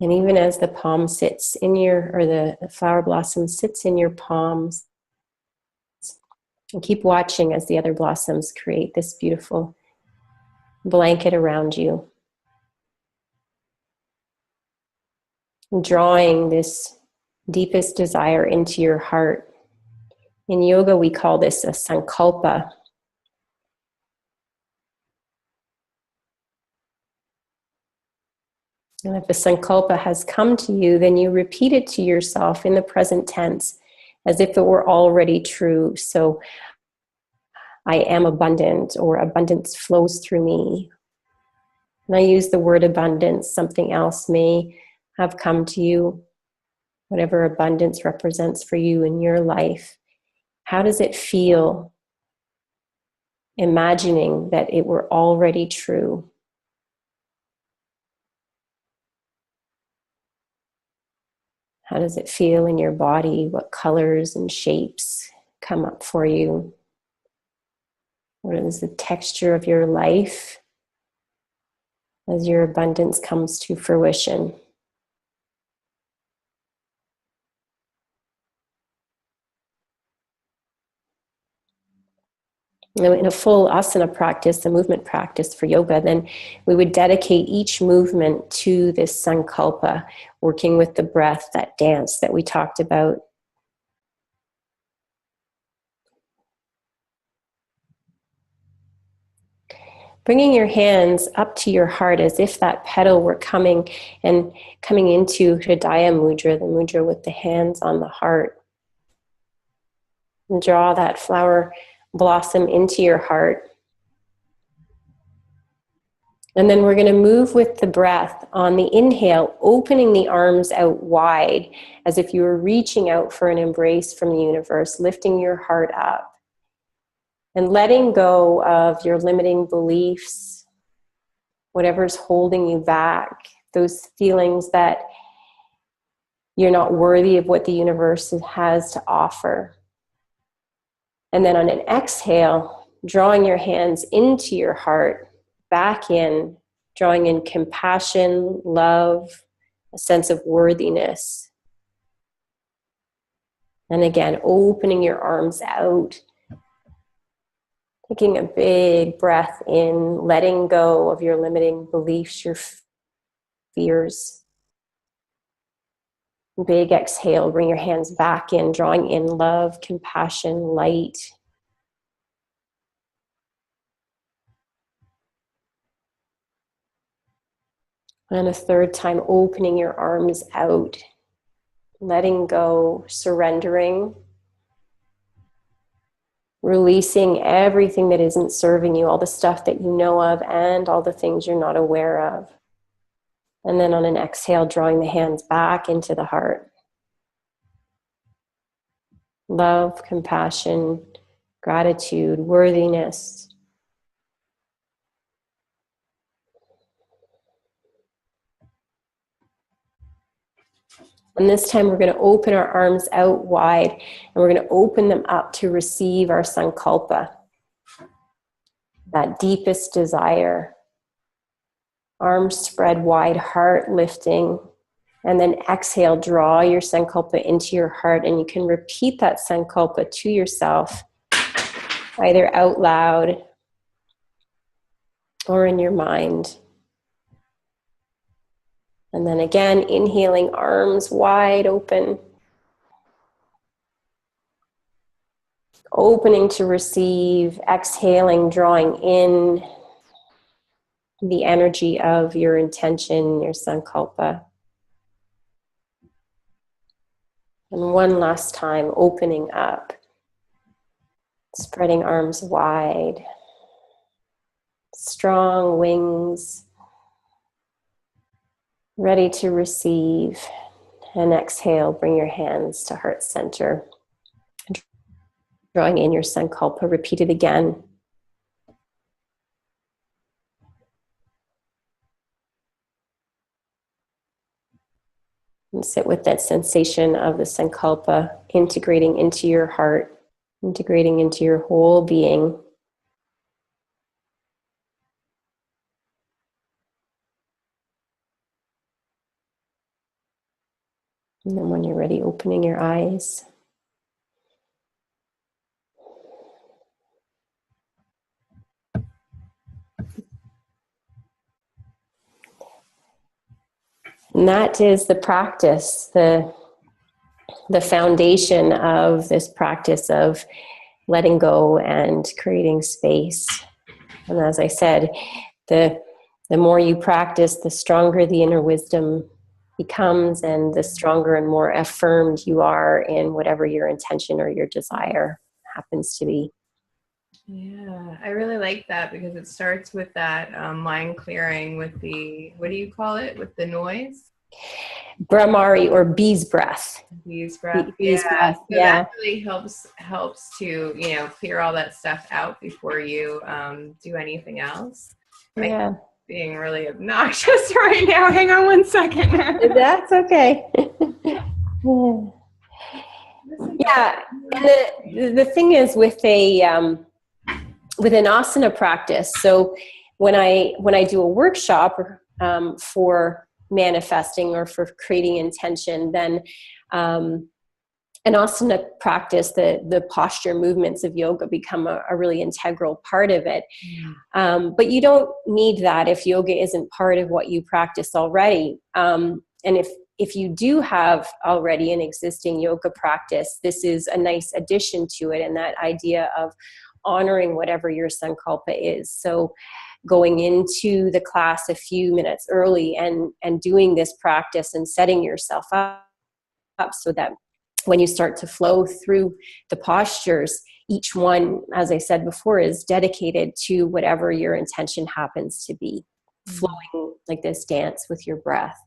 Speaker 2: And even as the palm sits in your, or the flower blossom sits in your palms, and keep watching as the other blossoms create this beautiful blanket around you. Drawing this deepest desire into your heart. In yoga, we call this a sankalpa. And if a sankalpa has come to you, then you repeat it to yourself in the present tense as if it were already true. So, I am abundant, or abundance flows through me. And I use the word abundance. Something else may have come to you, whatever abundance represents for you in your life. How does it feel imagining that it were already true? How does it feel in your body? What colors and shapes come up for you? What is the texture of your life as your abundance comes to fruition? In a full asana practice, a movement practice for yoga, then we would dedicate each movement to this sankalpa, working with the breath, that dance that we talked about. Bringing your hands up to your heart as if that petal were coming into Hridaya Mudra, the mudra with the hands on the heart. And draw that flower blossom into your heart. And then we're going to move with the breath on the inhale, opening the arms out wide as if you were reaching out for an embrace from the universe, lifting your heart up and letting go of your limiting beliefs, whatever's holding you back, those feelings that you're not worthy of what the universe has to offer. And then on an exhale, drawing your hands into your heart, back in, drawing in compassion, love, a sense of worthiness. And again, opening your arms out, taking a big breath in, letting go of your limiting beliefs, your fears. Big exhale, bring your hands back in, drawing in love, compassion, light. And a third time, opening your arms out, letting go, surrendering, releasing everything that isn't serving you, all the stuff that you know of and all the things you're not aware of. And then on an exhale, drawing the hands back into the heart. Love, compassion, gratitude, worthiness. And this time we're going to open our arms out wide and we're going to open them up to receive our sankalpa, that deepest desire. Arms spread wide, heart lifting. And then exhale, draw your sankalpa into your heart, and you can repeat that sankalpa to yourself, either out loud or in your mind. And then again, inhaling, arms wide open. Opening to receive, exhaling, drawing in the energy of your intention, your sankalpa. And one last time, opening up, spreading arms wide, strong wings, ready to receive. And exhale, bring your hands to heart center. Drawing in your sankalpa, repeat it again. And sit with that sensation of the sankalpa integrating into your heart, integrating into your whole being. And then when you're ready, opening your eyes. And that is the practice, the foundation of this practice of letting go and creating space. And as I said, the The more you practice, the stronger the inner wisdom becomes, and the stronger and more affirmed you are in whatever your intention or your desire happens to be.
Speaker 1: Yeah, I really like that because it starts with that mind clearing with the, what do you call it? With the noise?
Speaker 2: Brahmari, or bee's breath.
Speaker 1: Bees breath.
Speaker 2: Bee's breath.
Speaker 1: So
Speaker 2: Yeah.
Speaker 1: that really helps to, clear all that stuff out before you do anything else.
Speaker 2: Yeah.
Speaker 1: Being really obnoxious right now. Hang on one second.
Speaker 2: That's okay. Yeah. And the thing is with with an asana practice. So when I do a workshop for manifesting or for creating intention, then an asana practice, the posture movements of yoga become a really integral part of it. But you don't need that if yoga isn't part of what you practice already. And if you do have already an existing yoga practice, this is a nice addition to it, and that idea of honoring whatever your sankalpa is. So going into the class a few minutes early and doing this practice and setting yourself up so that when you start to flow through the postures, each one, as I said before, is dedicated to whatever your intention happens to be, flowing like this dance with your breath.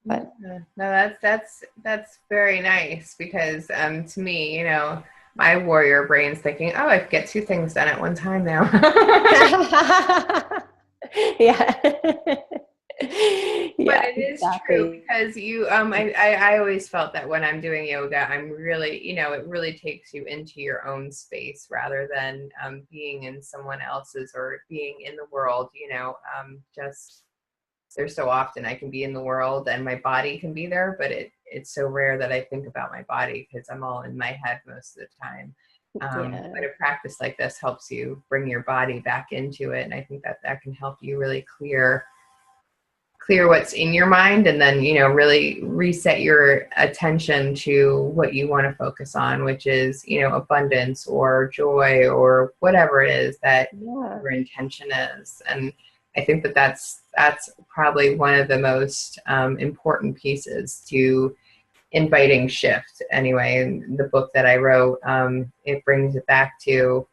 Speaker 2: But
Speaker 1: no, that's very nice because to me, my warrior brain's thinking, oh, I get two things done at one time now.
Speaker 2: Yeah.
Speaker 1: But it is true because I always felt that when I'm doing yoga, I'm really, it really takes you into your own space rather than being in someone else's or being in the world, just there's so often I can be in the world and my body can be there, but it's so rare that I think about my body because I'm all in my head most of the time. But a practice like this helps you bring your body back into it. And I think that can help you really clear what's in your mind and then, really reset your attention to what you want to focus on, which is, abundance or joy or whatever it is that your intention is. And I think that's probably one of the most important pieces to inviting shift. Anyway, in the book that I wrote, it brings it back to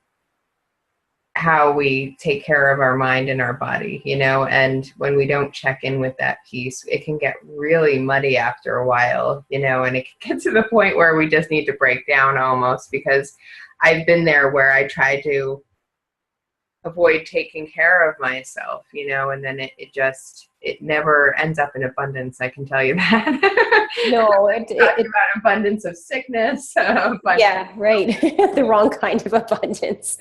Speaker 1: how we take care of our mind and our body, and when we don't check in with that piece, it can get really muddy after a while, and it can get to the point where we just need to break down almost, because I've been there where I try to avoid taking care of myself, and then it never ends up in abundance. I can tell you that.
Speaker 2: No,
Speaker 1: it's about abundance of sickness.
Speaker 2: Yeah, right. The wrong kind of abundance.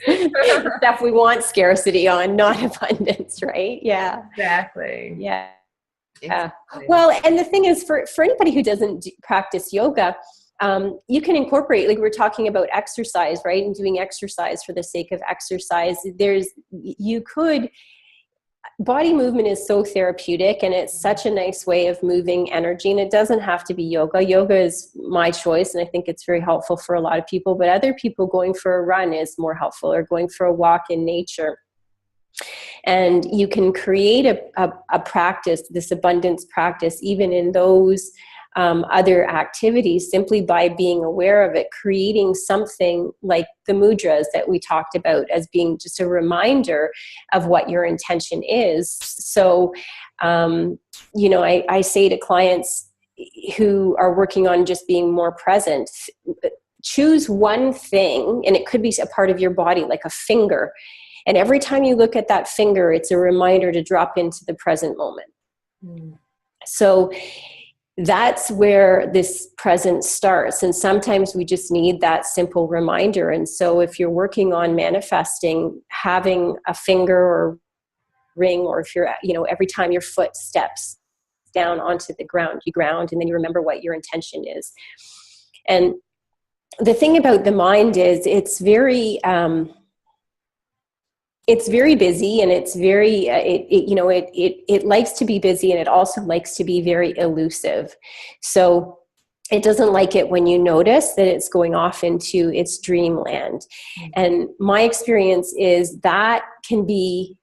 Speaker 2: Stuff we want scarcity on, not abundance, right? Yeah.
Speaker 1: Exactly.
Speaker 2: Yeah. Exactly. Well, and the thing is, for anybody who doesn't practice yoga, you can incorporate, like we're talking about exercise, right? And doing exercise for the sake of exercise. Body movement is so therapeutic and it's such a nice way of moving energy, and it doesn't have to be yoga. Yoga is my choice and I think it's very helpful for a lot of people, but other people going for a run is more helpful, or going for a walk in nature. And you can create a practice, this abundance practice, even in those other activities, simply by being aware of it, creating something like the mudras that we talked about as being just a reminder of what your intention is. So, I say to clients who are working on just being more present, choose one thing, and it could be a part of your body, like a finger. And every time you look at that finger, it's a reminder to drop into the present moment. So that's where this presence starts. And sometimes we just need that simple reminder. And so if you're working on manifesting, having a finger or ring, or if you're, every time your foot steps down onto the ground, you ground, and then you remember what your intention is. And the thing about the mind is it's very busy, and it's very, it likes to be busy, and it also likes to be very elusive. So it doesn't like it when you notice that it's going off into its dreamland. And my experience is that can be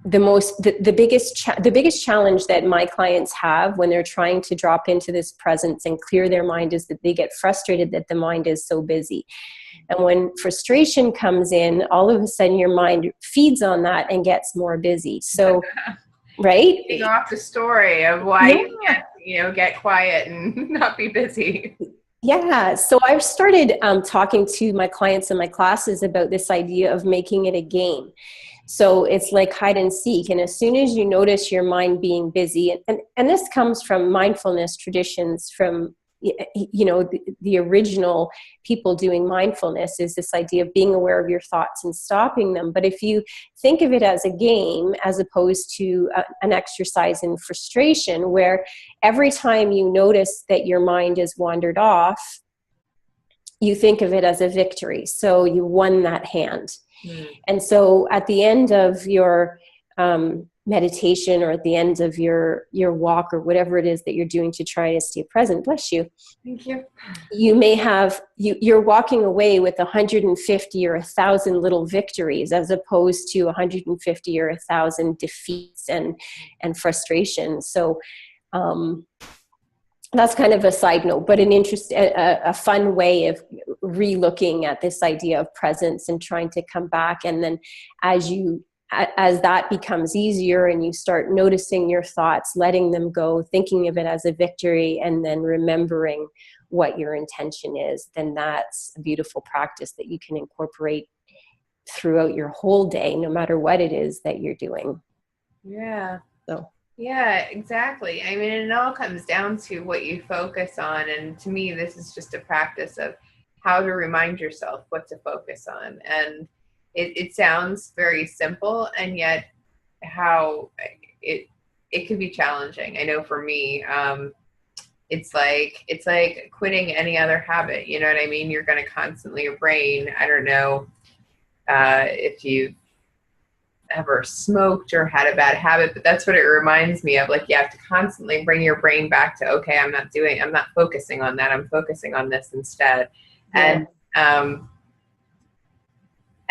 Speaker 2: the biggest challenge that my clients have when they're trying to drop into this presence and clear their mind is that they get frustrated that the mind is so busy. And when frustration comes in, all of a sudden your mind feeds on that and gets more busy. So, right?
Speaker 1: Getting off the story of why you can't, get quiet and not be busy.
Speaker 2: Yeah. So I've started talking to my clients in my classes about this idea of making it a game. So it's like hide and seek. And as soon as you notice your mind being busy, and this comes from mindfulness traditions from, the original people doing mindfulness, is this idea of being aware of your thoughts and stopping them. But if you think of it as a game, as opposed to an exercise in frustration, where every time you notice that your mind is wandered off, you think of it as a victory. So you won that hand. And so at the end of your meditation, or at the end of your walk, or whatever it is that you're doing to try to stay present, bless you.
Speaker 1: Thank you.
Speaker 2: You may have, you're walking away with 150 or 1,000 little victories, as opposed to 150 or 1,000 defeats and frustration. So that's kind of a side note, but a fun way of re-looking at this idea of presence and trying to come back. And then as that becomes easier and you start noticing your thoughts, letting them go, thinking of it as a victory, and then remembering what your intention is, then that's a beautiful practice that you can incorporate throughout your whole day, no matter what it is that you're doing.
Speaker 1: Yeah.
Speaker 2: So.
Speaker 1: Yeah, exactly. I mean, it all comes down to what you focus on. And to me, this is just a practice of how to remind yourself what to focus on. And it sounds very simple, and yet how it can be challenging. I know for me, it's like quitting any other habit. You know what I mean? You're going to constantly, your brain, I don't know if you've ever smoked or had a bad habit, but that's what it reminds me of. Like, you have to constantly bring your brain back to, okay, I'm not focusing on that. I'm focusing on this instead. Yeah.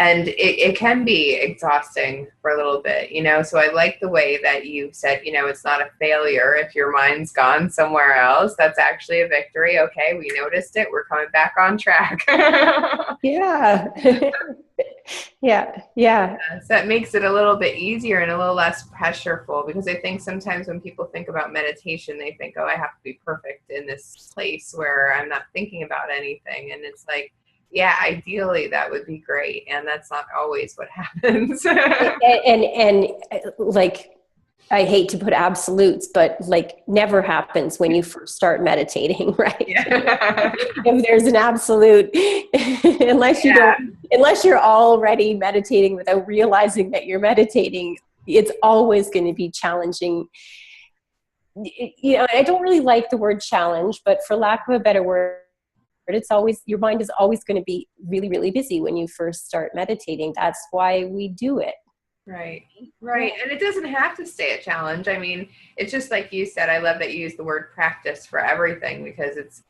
Speaker 1: And it can be exhausting for a little bit, so I like the way that you said, it's not a failure if your mind's gone somewhere else. That's actually a victory. Okay, we noticed it. We're coming back on track.
Speaker 2: Yeah. Yeah.
Speaker 1: So that makes it a little bit easier and a little less pressureful, because I think sometimes when people think about meditation, they think, oh, I have to be perfect in this place where I'm not thinking about anything. And it's like, yeah, ideally that would be great. And that's not always what happens.
Speaker 2: and like, I hate to put absolutes, but like, never happens when you first start meditating, right? Yeah. If there's an absolute, unless you're already meditating without realizing that you're meditating, it's always going to be challenging. I don't really like the word challenge, but for lack of a better word, your mind is always going to be really, really busy when you first start meditating. That's why we do it.
Speaker 1: Right. And it doesn't have to stay a challenge. I mean, it's just like you said, I love that you use the word practice for everything, because it's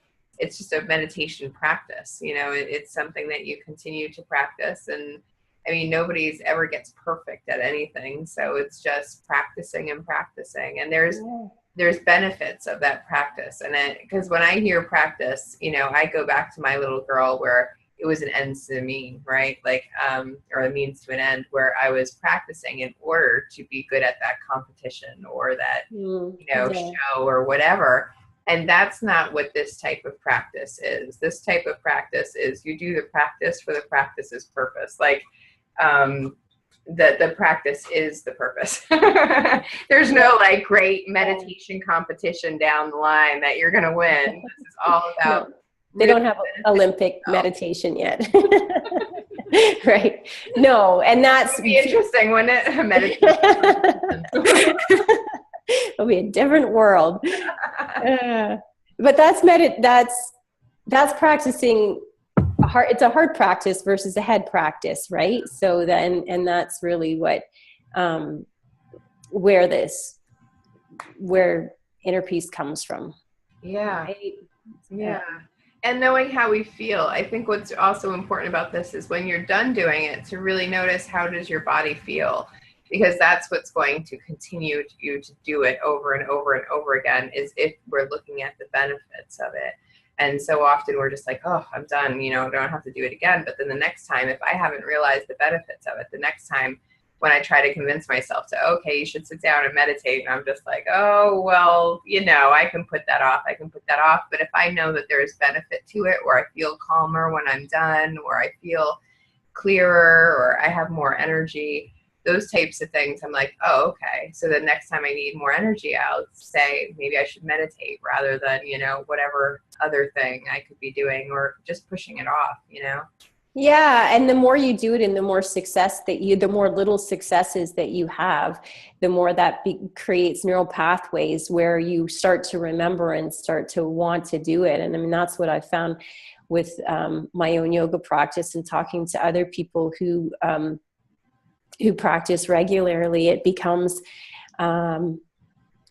Speaker 1: just a meditation practice. It's something that you continue to practice. And I mean, nobody's ever gets perfect at anything. So it's just practicing and practicing. And there's benefits of that practice. And because when I hear practice, I go back to my little girl, where it was an ends to a mean, right? Like, or a means to an end, where I was practicing in order to be good at that competition or that, show or whatever. And that's not what this type of practice is. This type of practice is, you do the practice for the practice's purpose. Like, the practice is the purpose. There's no like great meditation competition down the line that you're going to win. This is all about.
Speaker 2: No. They don't have Olympic meditation yet. Right. No. And that's
Speaker 1: be interesting, wouldn't it? Meditation.
Speaker 2: It'll be a different world. But that's practicing it's a heart practice versus a head practice, right? So then, and that's really what, where inner peace comes from.
Speaker 1: Yeah. Right? Yeah. And knowing how we feel. I think what's also important about this is when you're done doing it, to really notice, how does your body feel? because that's what's going to continue you to do it over and over and over again, is if we're looking at the benefits of it. And so often we're just like, oh, I'm done, you know, I don't have to do it again. But then the next time, if I haven't realized the benefits of it, the next time when I try to convince myself to, okay, you should sit down and meditate, and I'm just like, oh, well, you know, I can put that off. I can put that off. But if I know that there's benefit to it, or I feel calmer when I'm done, or I feel clearer, or I have more energy, those types of things, I'm like, oh, okay. So the next time I need more energy, I'll say maybe I should meditate rather than, you know, whatever other thing I could be doing, or just pushing it off, you know?
Speaker 2: Yeah. And the more you do it and the more success that the more little successes that you have, the more that creates neural pathways where you start to remember and start to want to do it. And I mean, that's what I found with my own yoga practice and talking to other people who practice regularly. It becomes an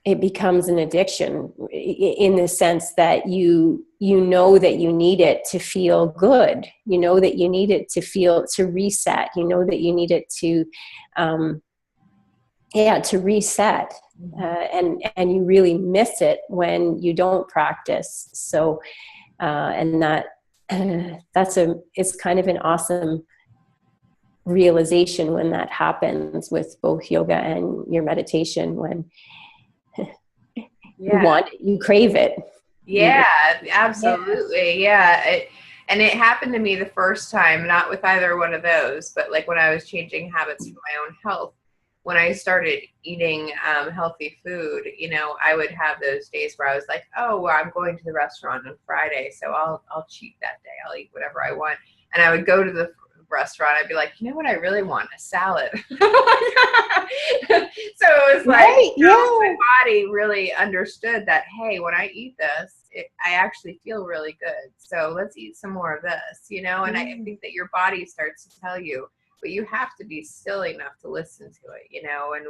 Speaker 2: addiction in the sense that you know that you need it to feel good. You know that you need it to reset. You know that you need it to reset. And you really miss it when you don't practice. So, and it's kind of an awesome realization when that happens with both yoga and your meditation, when you crave it.
Speaker 1: Yeah, absolutely. Yeah. And it happened to me the first time, not with either one of those, but like when I was changing habits for my own health, when I started eating healthy food, you know, I would have those days where I was like, oh, well, I'm going to the restaurant on Friday, so I'll cheat that day. I'll eat whatever I want. And I would go to the restaurant, I'd be like, you know what I really want? A salad. So it was like,
Speaker 2: right,
Speaker 1: you know, my body really understood that, hey, when I eat this, I actually feel really good. So let's eat some more of this, you know? And I think that your body starts to tell you, but you have to be still enough to listen to it, you know? And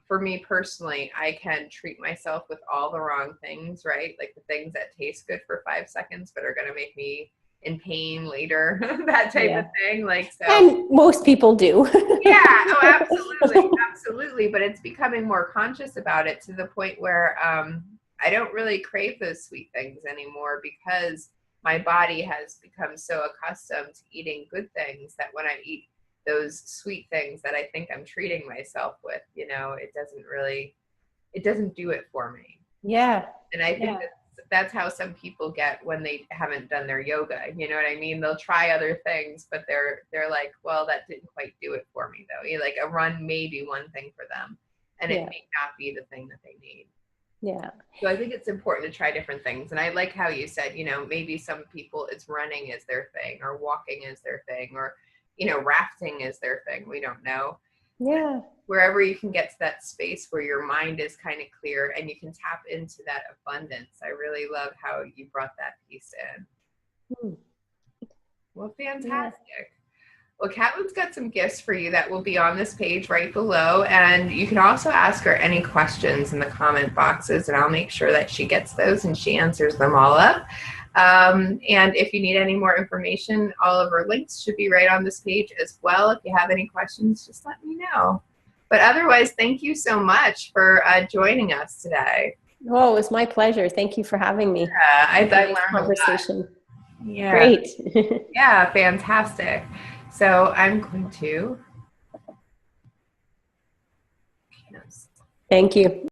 Speaker 1: for me personally, I can treat myself with all the wrong things, right? Like the things that taste good for 5 seconds, but are going to make me in pain later, that type of thing. Like, so.
Speaker 2: And most people do.
Speaker 1: Yeah, oh, absolutely. Absolutely. But it's becoming more conscious about it to the point where I don't really crave those sweet things anymore, because my body has become so accustomed to eating good things that when I eat those sweet things that I think I'm treating myself with, you know, it doesn't do it for me.
Speaker 2: Yeah.
Speaker 1: And I think that's how some people get when they haven't done their yoga. You know what I mean? They'll try other things, but they're like, well, that didn't quite do it for me though. Like a run may be one thing for them, and it may not be the thing that they need.
Speaker 2: Yeah.
Speaker 1: So I think it's important to try different things. And I like how you said, you know, maybe some people it's running is their thing, or walking is their thing, or, you know, rafting is their thing. We don't know.
Speaker 2: Yeah.
Speaker 1: Wherever you can get to that space where your mind is kind of clear and you can tap into that abundance. I really love how you brought that piece in. Well, fantastic. Yeah. Well, Katlin's got some gifts for you that will be on this page right below. And you can also ask her any questions in the comment boxes, and I'll make sure that she gets those and she answers them all up. And if you need any more information, all of her links should be right on this page as well. If you have any questions, just let me know. But otherwise, thank you so much for joining us today.
Speaker 2: Oh, it was my pleasure. Thank you for having me.
Speaker 1: Yeah, I learned
Speaker 2: conversation.
Speaker 1: A lot. Yeah.
Speaker 2: Great.
Speaker 1: Yeah, fantastic. So I'm going to.
Speaker 2: Thank you.